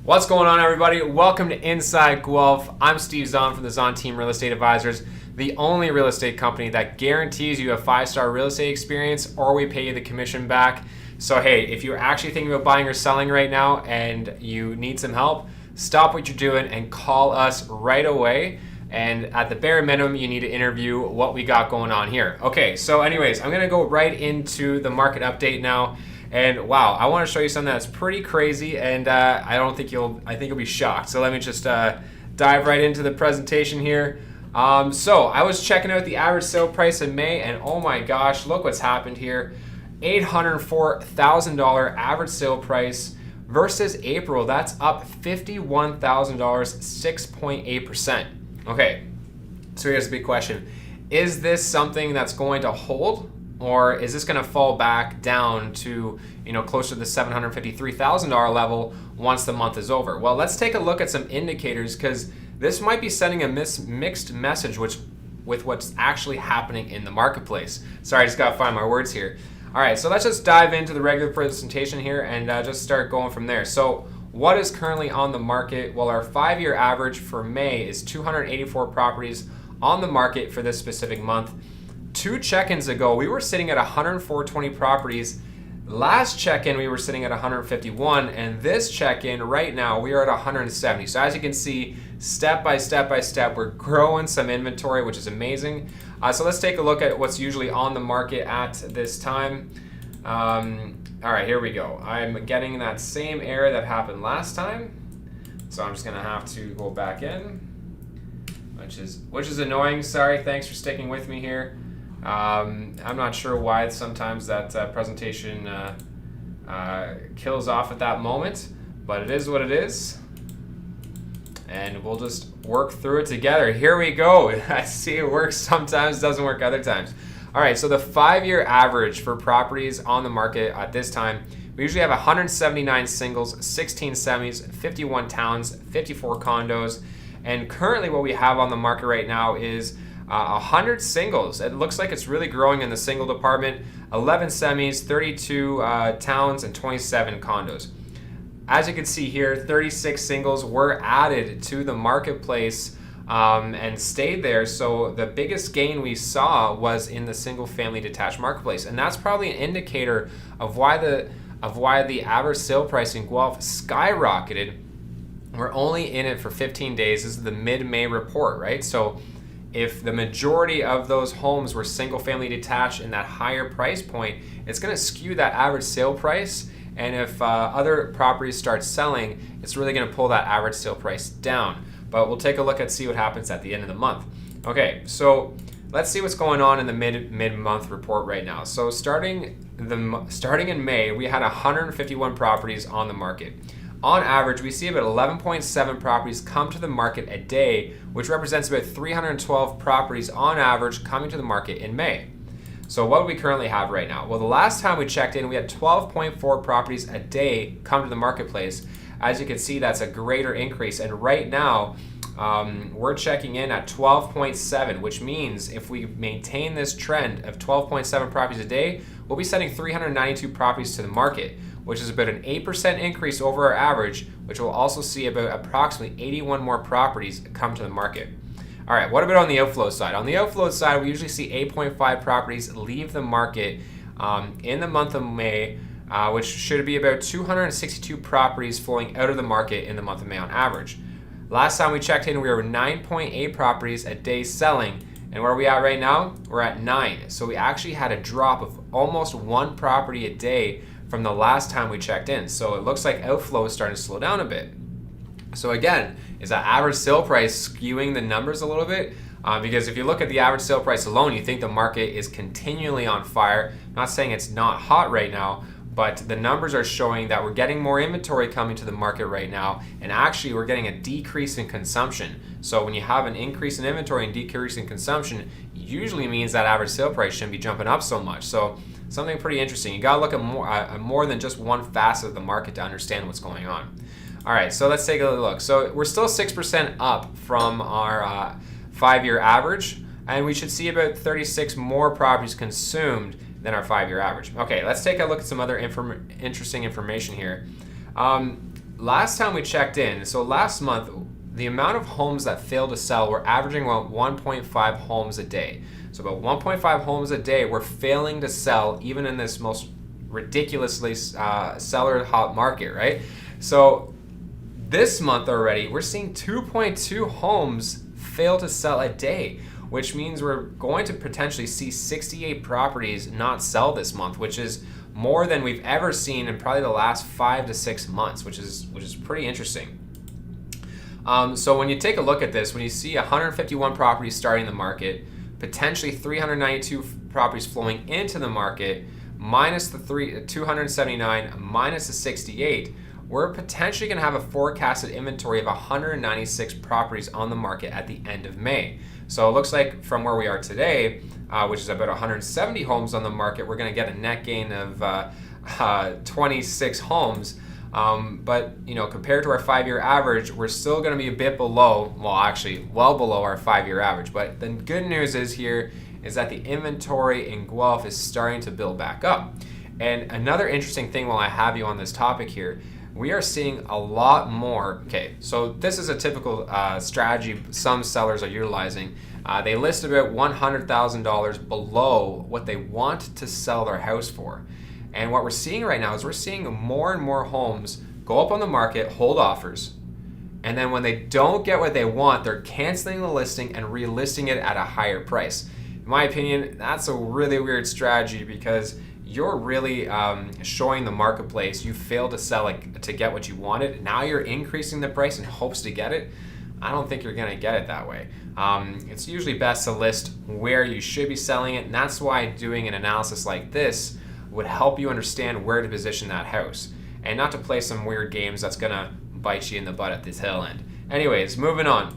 What's going on, everybody? Welcome to Inside Guelph. I'm Steve Zahnd from the Zahnd Team Real Estate Advisors, the only real estate company that guarantees you a 5-star real estate experience, or we pay you the commission back. So hey, if you're actually thinking about buying or selling right now and you need some help, stop what you're doing and call us right away. And at the bare minimum, you need to interview what we got going on here. Okay, so anyways, I'm gonna go right into the market update now. And wow, I want to show you something that's pretty crazy, and I think you'll be shocked. So let me just dive right into the presentation here. So I was checking out the average sale price in May, and oh my gosh, look what's happened here. $804,000 average sale price versus April. That's up $51,000, 6.8%. Okay, so here's the big question. Is this something that's going to hold? Or is this going to fall back down to, closer to the $753,000 level once the month is over? Well, let's take a look at some indicators, because this might be sending a mixed message with what's actually happening in the marketplace. Sorry, I just got to find my words here. All right, so let's just dive into the regular presentation here and just start going from there. So what is currently on the market? Well, our 5-year average for May is 284 properties on the market for this specific month. 2 check-ins ago, we were sitting at 104.20 properties. Last check-in, we were sitting at 151, and this check-in right now, we are at 170. So as you can see, step by step, we're growing some inventory, which is amazing. So let's take a look at what's usually on the market at this time. All right, here we go. I'm getting that same error that happened last time. So I'm just gonna have to go back in, which is annoying. Sorry, thanks for sticking with me here. I'm not sure why sometimes that presentation kills off at that moment, but it is what it is, and we'll just work through it together. Here we go. I see it works sometimes, doesn't work other times. All right, so the 5-year average for properties on the market at this time, we usually have 179 singles, 16 semis, 51 towns, 54 condos, and currently what we have on the market right now is 100 singles. It looks like it's really growing in the single department. 11 semis, 32 towns, and 27 condos. As you can see here, 36 singles were added to the marketplace and stayed there. So the biggest gain we saw was in the single family detached marketplace, and that's probably an indicator of why the average sale price in Guelph skyrocketed. We're only in it for 15 days. This is the mid-May report, right? So if the majority of those homes were single family detached in that higher price point, it's going to skew that average sale price. And if other properties start selling, it's really going to pull that average sale price down. But we'll take a look and see what happens at the end of the month. Okay, so let's see what's going on in the mid-month report right now. So starting in May, we had 151 properties on the market. On average, we see about 11.7 properties come to the market a day, which represents about 312 properties on average coming to the market in May. So what do we currently have right now? Well, the last time we checked in, we had 12.4 properties a day come to the marketplace. As you can see, that's a greater increase. And right now, we're checking in at 12.7, which means if we maintain this trend of 12.7 properties a day, we'll be sending 392 properties to the market, which is about an 8% increase over our average, which will also see about approximately 81 more properties come to the market. All right, what about on the outflow side? On the outflow side, we usually see 8.5 properties leave the market in the month of May, which should be about 262 properties flowing out of the market in the month of May on average. Last time we checked in, we were 9.8 properties a day selling, and where are we at right now? We're at 9. So we actually had a drop of almost 1 property a day from the last time we checked in. So it looks like outflow is starting to slow down a bit. So again, is that average sale price skewing the numbers a little bit? Because if you look at the average sale price alone, you think the market is continually on fire. I'm not saying it's not hot right now, but the numbers are showing that we're getting more inventory coming to the market right now, and actually we're getting a decrease in consumption. So when you have an increase in inventory and decrease in consumption, usually means that average sale price shouldn't be jumping up so much. So something pretty interesting. You gotta look at more than just one facet of the market to understand what's going on. All right, so let's take a look. So we're still 6% up from our 5-year average, and we should see about 36 more properties consumed than our 5-year average. Okay, let's take a look at some other interesting information here. last time we checked in, so last month, the amount of homes that failed to sell were averaging about 1.5 homes a day. So about 1.5 homes a day were failing to sell, even in this most ridiculously seller hot market, right? So this month already, we're seeing 2.2 homes fail to sell a day, which means we're going to potentially see 68 properties not sell this month, which is more than we've ever seen in probably the last 5 to 6 months, which is pretty interesting. So when you take a look at this, when you see 151 properties starting the market, potentially 392 properties flowing into the market, minus the 279, minus the 68, we're potentially going to have a forecasted inventory of 196 properties on the market at the end of May. So it looks like from where we are today, which is about 170 homes on the market, we're going to get a net gain of 26 homes. But compared to our 5-year average, we're still going to be a bit below, well actually well below our 5-year average. But the good news is that the inventory in Guelph is starting to build back up. And another interesting thing while I have you on this topic here, we are seeing a lot more. Okay, so this is a typical strategy some sellers are utilizing. They list about $100,000 below what they want to sell their house for. And what we're seeing right now is we're seeing more and more homes go up on the market, hold offers, and then when they don't get what they want, they're canceling the listing and relisting it at a higher price. In my opinion, that's a really weird strategy because you're really showing the marketplace you failed to sell to get what you wanted. Now you're increasing the price in hopes to get it. I don't think you're going to get it that way. It's usually best to list where you should be selling it, and that's why doing an analysis like this would help you understand where to position that house and not to play some weird games that's going to bite you in the butt at the tail end. Anyways, moving on.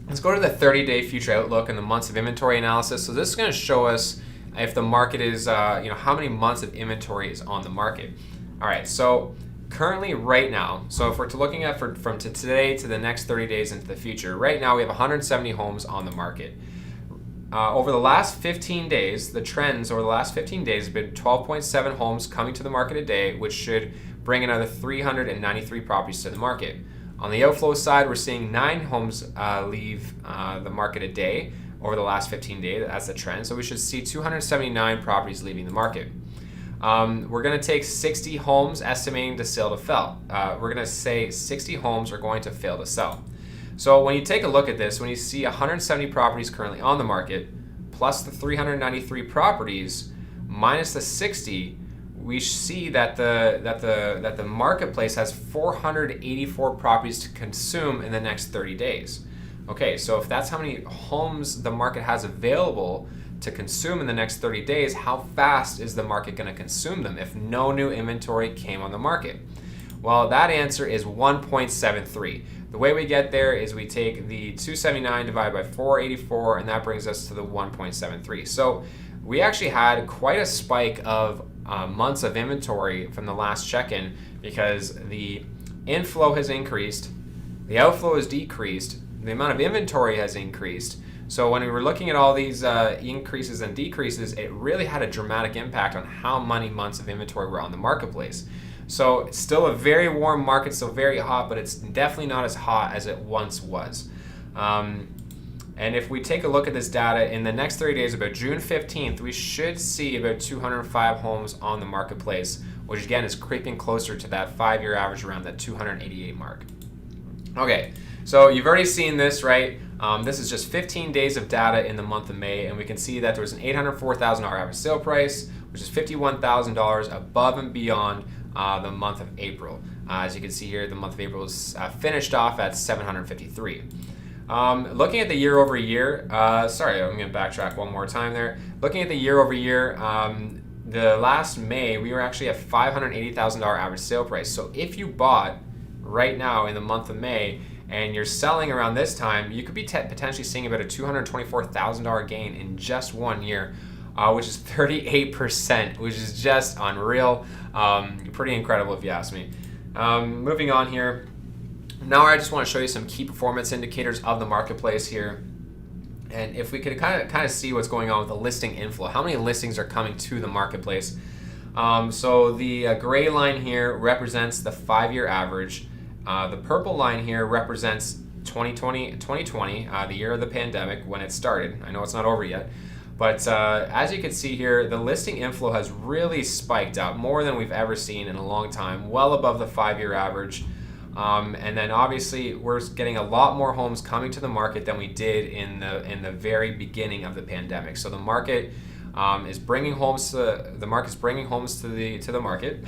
Let's go to the 30-day future outlook and the months of inventory analysis. So this is going to show us if the market is, how many months of inventory is on the market. All right, so currently right now, so if we're looking at from today to the next 30 days into the future, right now we have 170 homes on the market. Over the last 15 days, the trends over the last 15 days have been 12.7 homes coming to the market a day, which should bring another 393 properties to the market. On the outflow side, we're seeing 9 homes leave the market a day over the last 15 days. That's the trend. So we should see 279 properties leaving the market. We're going to take 60 homes estimating to sell to fail. We're going to say 60 homes are going to fail to sell. So when you take a look at this, when you see 170 properties currently on the market, plus the 393 properties, minus the 60, we see that the marketplace has 484 properties to consume in the next 30 days. Okay, so if that's how many homes the market has available to consume in the next 30 days, how fast is the market going to consume them if no new inventory came on the market? Well, that answer is 1.73. The way we get there is we take the 279 divided by 484, and that brings us to the 1.73. So we actually had quite a spike of months of inventory from the last check-in because the inflow has increased, the outflow has decreased, the amount of inventory has increased. So when we were looking at all these increases and decreases, it really had a dramatic impact on how many months of inventory were on the marketplace. So it's still a very warm market, still very hot, but it's definitely not as hot as it once was. And if we take a look at this data, in the next 30 days, about June 15th, we should see about 205 homes on the marketplace, which again is creeping closer to that 5-year average around that 288 mark. Okay, so you've already seen this, right? This is just 15 days of data in the month of May, and we can see that there was an $804,000 average sale price, which is $51,000 above and beyond the month of April. As you can see here, the month of April was finished off at 753. Looking at the year over year, sorry, I'm going to backtrack one more time there. Looking at the year over year, the last May, we were actually at $580,000 average sale price. So if you bought right now in the month of May and you're selling around this time, you could be potentially seeing about a $224,000 gain in just 1 year, which is 38%, which is just unreal. Pretty incredible if you ask me. Moving on here. Now I just want to show you some key performance indicators of the marketplace here. And if we could kind of see what's going on with the listing inflow, how many listings are coming to the marketplace. So the gray line here represents the 5-year average. The purple line here represents 2020, the year of the pandemic when it started. I know it's not over yet. But as you can see here, the listing inflow has really spiked up more than we've ever seen in a long time, well above the 5-year average. And then obviously we're getting a lot more homes coming to the market than we did in the very beginning of the pandemic. So the market is bringing homes to the market,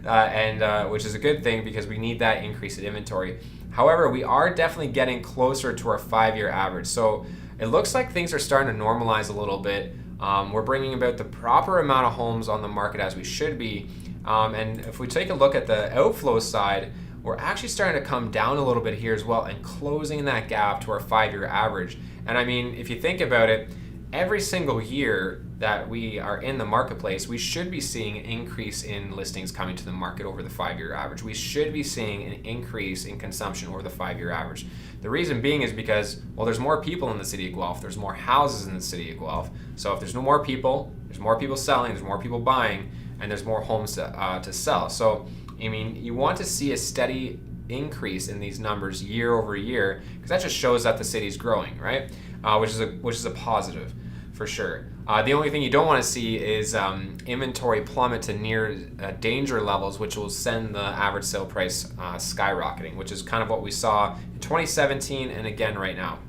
and which is a good thing because we need that increase in inventory. However, we are definitely getting closer to our 5-year average. So it looks like things are starting to normalize a little bit. We're bringing about the proper amount of homes on the market as we should be. And if we take a look at the outflow side, we're actually starting to come down a little bit here as well and closing that gap to our 5-year average. And I mean, if you think about it, every single year that we are in the marketplace, we should be seeing an increase in listings coming to the market over the 5-year average. We should be seeing an increase in consumption over the 5-year average. The reason being is because, well, there's more people in the city of Guelph, there's more houses in the city of Guelph. So if there's no more people, there's more people selling, there's more people buying, and there's more homes to sell. So, I mean, you want to see a steady increase in these numbers year over year, because that just shows that the city's growing, right? Which is a positive for sure. The only thing you don't want to see is inventory plummet to near danger levels, which will send the average sale price skyrocketing, which is kind of what we saw in 2017 and again right now.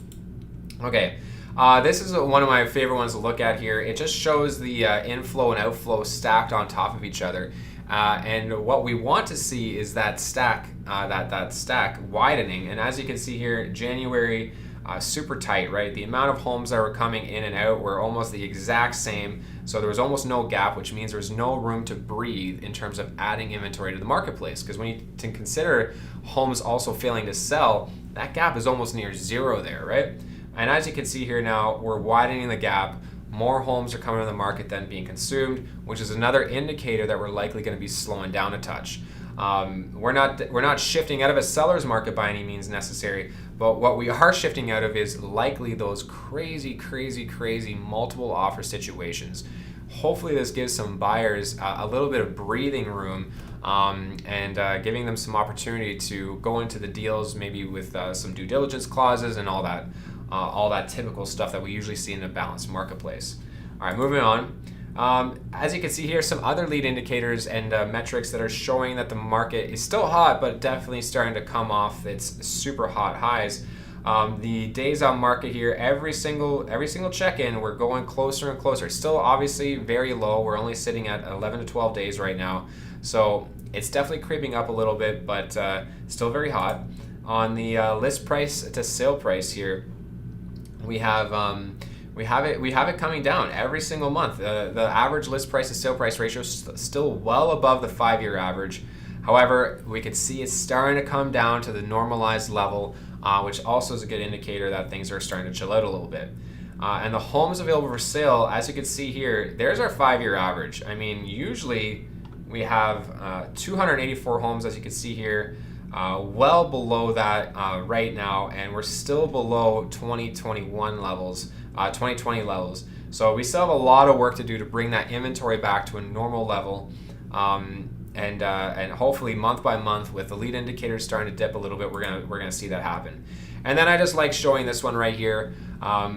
Okay, this is one of my favorite ones to look at here. It just shows the inflow and outflow stacked on top of each other. And what we want to see is that stack widening. And as you can see here, January, super tight, right? The amount of homes that were coming in and out were almost the exact same. So there was almost no gap, which means there's no room to breathe in terms of adding inventory to the marketplace. Because when you can consider homes also failing to sell, that gap is almost near zero there, right? And as you can see here now, we're widening the gap. More homes are coming to the market than being consumed, which is another indicator that we're likely going to be slowing down a touch. We're not shifting out of a seller's market by any means necessary, but what we are shifting out of is likely those crazy multiple offer situations. Hopefully this gives some buyers a little bit of breathing room and giving them some opportunity to go into the deals maybe with some due diligence clauses and all that typical stuff that we usually see in a balanced marketplace. All right, moving on. As you can see here, some other lead indicators and metrics that are showing that the market is still hot, but definitely starting to come off its super hot highs. The days on market here, every single check-in, we're going closer and closer. Still obviously very low. We're only sitting at 11 to 12 days right now. So it's definitely creeping up a little bit, but still very hot. On the list price to sale price here, we have it coming down every single month. The average list price to sale price ratio is still well above the 5-year average. However, we could see it's starting to come down to the normalized level, which also is a good indicator that things are starting to chill out a little bit. And the homes available for sale, as you can see here, there's our 5-year average. I mean, usually we have 284 homes, as you can see here. Well below that right now, and we're still below 2021 levels, 2020 levels. So we still have a lot of work to do to bring that inventory back to a normal level, and hopefully month by month, with the lead indicators starting to dip a little bit, we're gonna see that happen. And then I just like showing this one right here.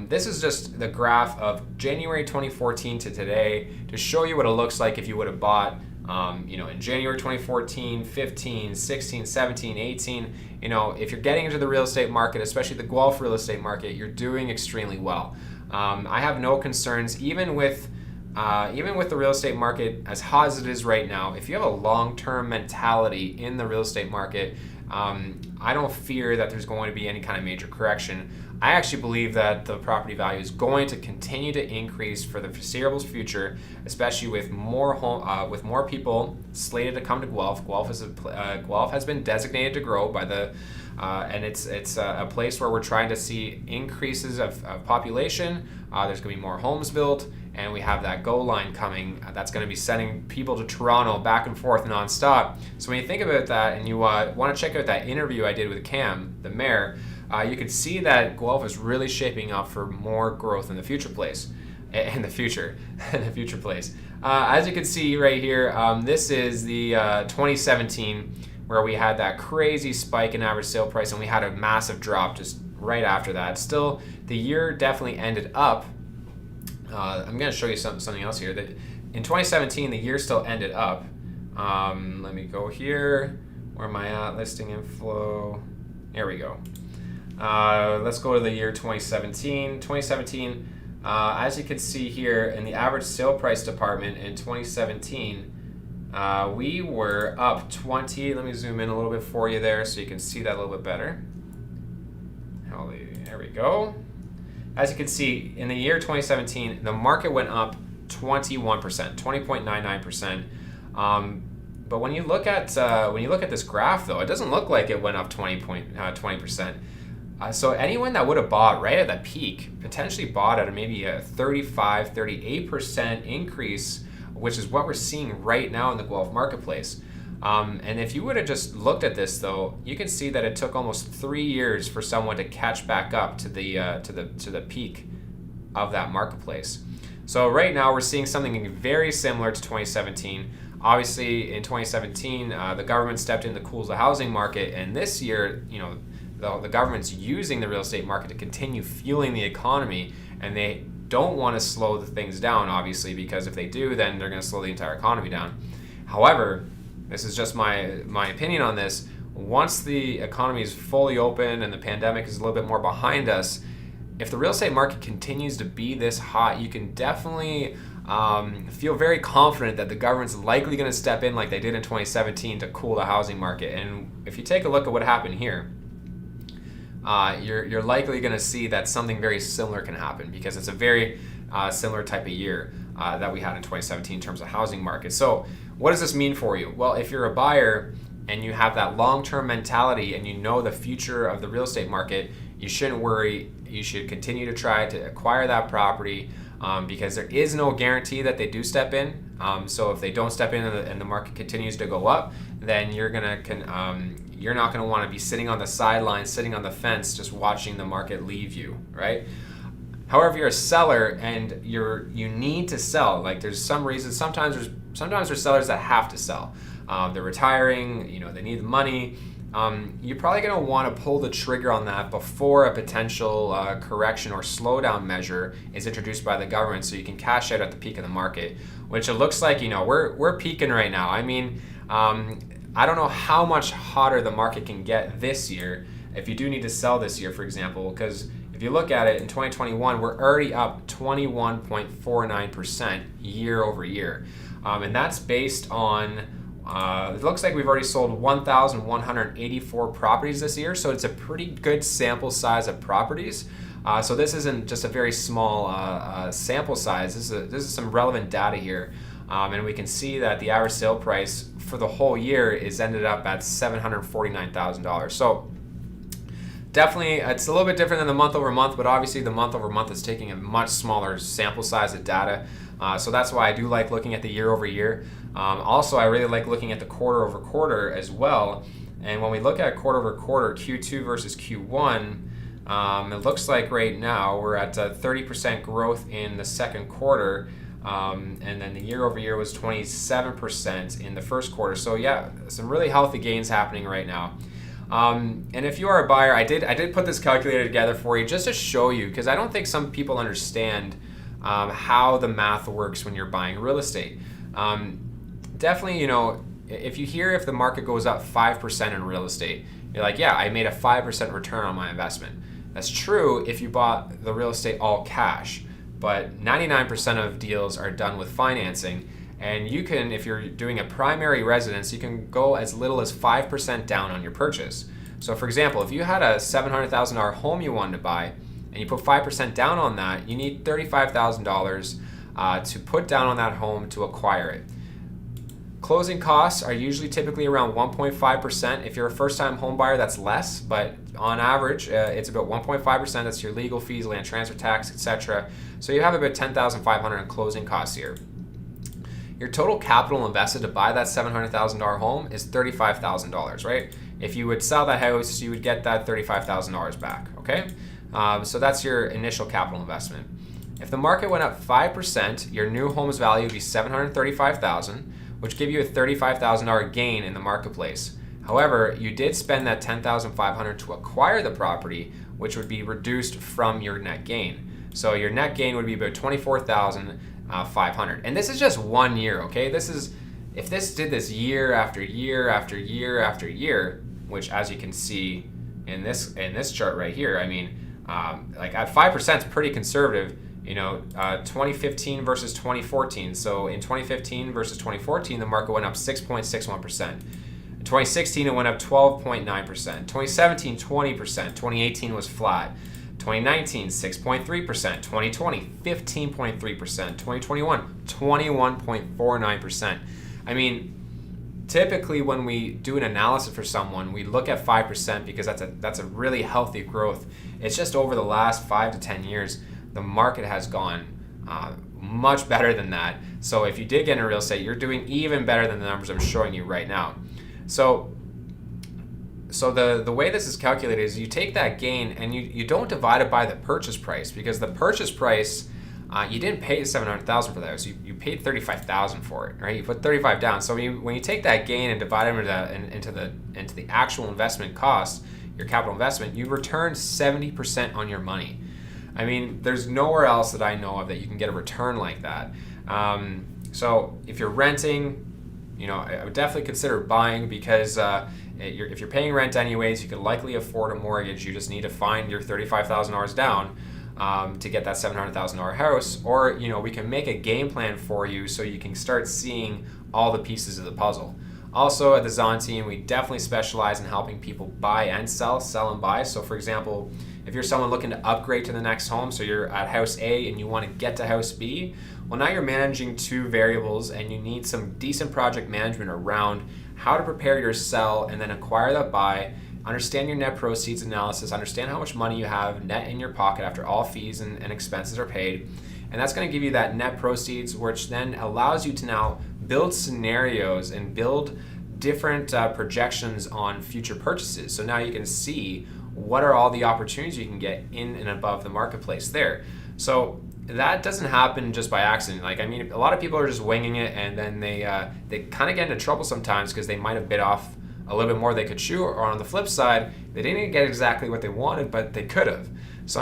This is just the graph of January 2014 to today to show you what it looks like if you would have bought in January 2014, 15, 16, 17, 18, if you're getting into the real estate market, especially the Guelph real estate market, you're doing extremely well. I have no concerns, even with the real estate market as hot as it is right now. If you have a long-term mentality in the real estate market, I don't fear that there's going to be any kind of major correction. I actually believe that the property value is going to continue to increase for the foreseeable future, especially with more people slated to come to Guelph. Guelph has been designated to grow by and it's a place where we're trying to see increases of population. There's going to be more homes built, and we have that GO line coming. That's going to be sending people to Toronto back and forth nonstop. So when you think about that, and you want to check out that interview I did with Cam, the mayor, you could see that Guelph is really shaping up for more growth in the future place. in the future, in the future place. As you can see right here, this is the 2017, where we had that crazy spike in average sale price, and we had a massive drop just right after that. Still, the year definitely ended up. I'm going to show you something else here. That in 2017, the year still ended up. Let me go here. Where am I at? Listing inflow. There we go. Let's go to the year 2017. 2017, as you can see here, in the average sale price department in 2017, we were up 20. Let me zoom in a little bit for you there so you can see that a little bit better. There we go. As you can see, in the year 2017, the market went up 21%, 20.99%. But when you look at this graph, though, it doesn't look like it went up 20%. So anyone that would have bought right at that peak potentially bought at maybe a 35, 38% increase, which is what we're seeing right now in the Guelph marketplace. And if you would have just looked at this, though, you can see that it took almost 3 years for someone to catch back up to the peak of that marketplace. So right now we're seeing something very similar to 2017. Obviously, in 2017, the government stepped in to cool the housing market, and this year, the government's using the real estate market to continue fueling the economy, and they don't want to slow the things down, obviously, because if they do, then they're going to slow the entire economy down. However, this is just my opinion on this. Once the economy is fully open and the pandemic is a little bit more behind us, if the real estate market continues to be this hot, you can definitely feel very confident that the government's likely going to step in like they did in 2017 to cool the housing market. And if you take a look at what happened here, you're likely going to see that something very similar can happen, because it's a very similar type of year that we had in 2017 in terms of housing market. So what does this mean for you? Well, if you're a buyer and you have that long-term mentality and you know the future of the real estate market, you shouldn't worry. You should continue to try to acquire that property, because there is no guarantee that they do step in. So if they don't step in and the market continues to go up, then you're not going to want to be sitting on the sidelines, sitting on the fence, just watching the market leave you, right? However, you're a seller and you need to sell. Like, there's some reasons. Sometimes there's sellers that have to sell. They're retiring. They need the money. You're probably going to want to pull the trigger on that before a potential correction or slowdown measure is introduced by the government, so you can cash out at the peak of the market, which it looks like we're peaking right now. I mean, I don't know how much hotter the market can get this year if you do need to sell this year, for example, because if you look at it in 2021, we're already up 21.49% year over year. And that's based on, it looks like we've already sold 1,184 properties this year, so it's a pretty good sample size of properties. So this isn't just a very small sample size. This is some relevant data here. And we can see that the average sale price for the whole year is ended up at $749,000. So definitely, it's a little bit different than the month over month, but obviously the month over month is taking a much smaller sample size of data. So that's why I do like looking at the year over year. Also, I really like looking at the quarter over quarter as well. And when we look at quarter over quarter, Q2 versus Q1, it looks like right now we're at 30% growth in the second quarter. And then the year over year was 27% in the first quarter. So yeah, some really healthy gains happening right now. And if you are a buyer, I did put this calculator together for you just to show you, because I don't think some people understand how the math works when you're buying real estate. Definitely, if you hear if the market goes up 5% in real estate, you're like, yeah, I made a 5% return on my investment. That's true if you bought the real estate all cash, but 99% of deals are done with financing. And you can, if you're doing a primary residence, you can go as little as 5% down on your purchase. So for example, if you had a $700,000 home you wanted to buy and you put 5% down on that, you need $35,000 to put down on that home to acquire it. Closing costs are usually typically around 1.5%. If you're a first-time home buyer, that's less, but on average, it's about 1.5%. That's your legal fees, land transfer tax, etc. So you have about $10,500 in closing costs here. Your total capital invested to buy that $700,000 home is $35,000, right? If you would sell that house, you would get that $35,000 back, okay? So that's your initial capital investment. If the market went up 5%, your new home's value would be $735,000, which give you a $35,000 gain in the marketplace. However, you did spend that $10,500 to acquire the property, which would be reduced from your net gain. So your net gain would be about $24,500. And this is just 1 year, okay? If this did this year after year after year after year, which as you can see in this chart right here, I mean, like at 5% is pretty conservative. 2015 versus 2014. So in 2015 versus 2014, the market went up 6.61%. In 2016, it went up 12.9%. 2017, 20%. 2018 was flat. 2019, 6.3%. 2020, 15.3%. 2021, 21.49%. I mean, typically when we do an analysis for someone, we look at 5% because that's a really healthy growth. It's just over the last 5 to 10 years, the market has gone much better than that. So if you did get into real estate, you're doing even better than the numbers I'm showing you right now. So the way this is calculated is you take that gain and you don't divide it by the purchase price, because the purchase price, you didn't pay $700,000 for the house. You paid $35,000 for it, right? You put $35,000 down. So when you take that gain and divide it into the actual investment cost, your capital investment, you return 70% on your money. I mean, there's nowhere else that I know of that you can get a return like that. So if you're renting, I would definitely consider buying, because if you're paying rent anyways, you can likely afford a mortgage. You just need to find your $35,000 down to get that $700,000 house, or we can make a game plan for you so you can start seeing all the pieces of the puzzle. Also, at the Zahnd team, we definitely specialize in helping people buy and sell and buy. So for example, if you're someone looking to upgrade to the next home, so you're at house A and you want to get to house B, well, now you're managing two variables and you need some decent project management around how to prepare your sell and then acquire that buy, understand your net proceeds analysis, understand how much money you have net in your pocket after all fees and expenses are paid. And that's going to give you that net proceeds, which then allows you to now build scenarios and build different projections on future purchases. So now you can see what are all the opportunities you can get in and above the marketplace there. So that doesn't happen just by accident. A lot of people are just winging it, and then they kind of get into trouble sometimes because they might have bit off a little bit more they could chew, or on the flip side, they didn't get exactly what they wanted, but they could have. So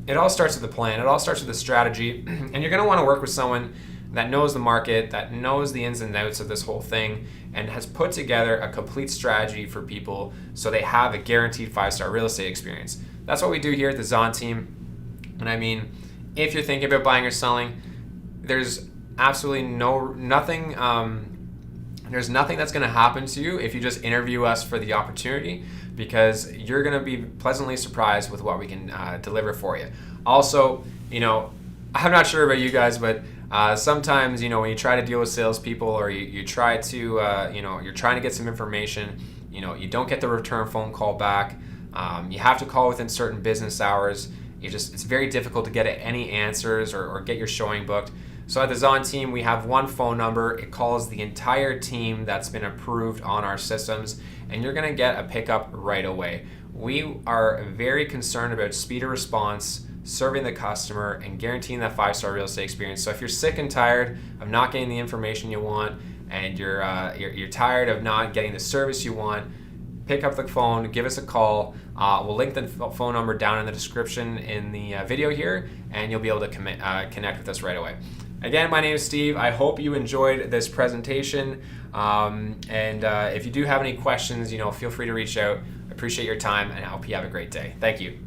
it all starts with a plan. It all starts with a strategy, and you're going to want to work with someone that knows the market, that knows the ins and outs of this whole thing, and has put together a complete strategy for people so they have a guaranteed 5-star real estate experience. That's what we do here at the Zahnd team. And if you're thinking about buying or selling, there's absolutely nothing that's going to happen to you if you just interview us for the opportunity, because you're going to be pleasantly surprised with what we can deliver for you. Also, I'm not sure about you guys, but sometimes, when you try to deal with salespeople, or you try to, you're trying to get some information, you don't get the return phone call back. You have to call within certain business hours. It's very difficult to get any answers or get your showing booked. So at the Zahnd team, we have one phone number. It calls the entire team that's been approved on our systems, and you're going to get a pickup right away. We are very concerned about speed of response, serving the customer, and guaranteeing that 5-star real estate experience. So if you're sick and tired of not getting the information you want, and you're tired of not getting the service you want, pick up the phone, give us a call. We'll link the phone number down in the description in the video here, and you'll be able to connect with us right away. Again, my name is Steve. I hope you enjoyed this presentation. And if you do have any questions, feel free to reach out. I appreciate your time, and I hope you have a great day. Thank you.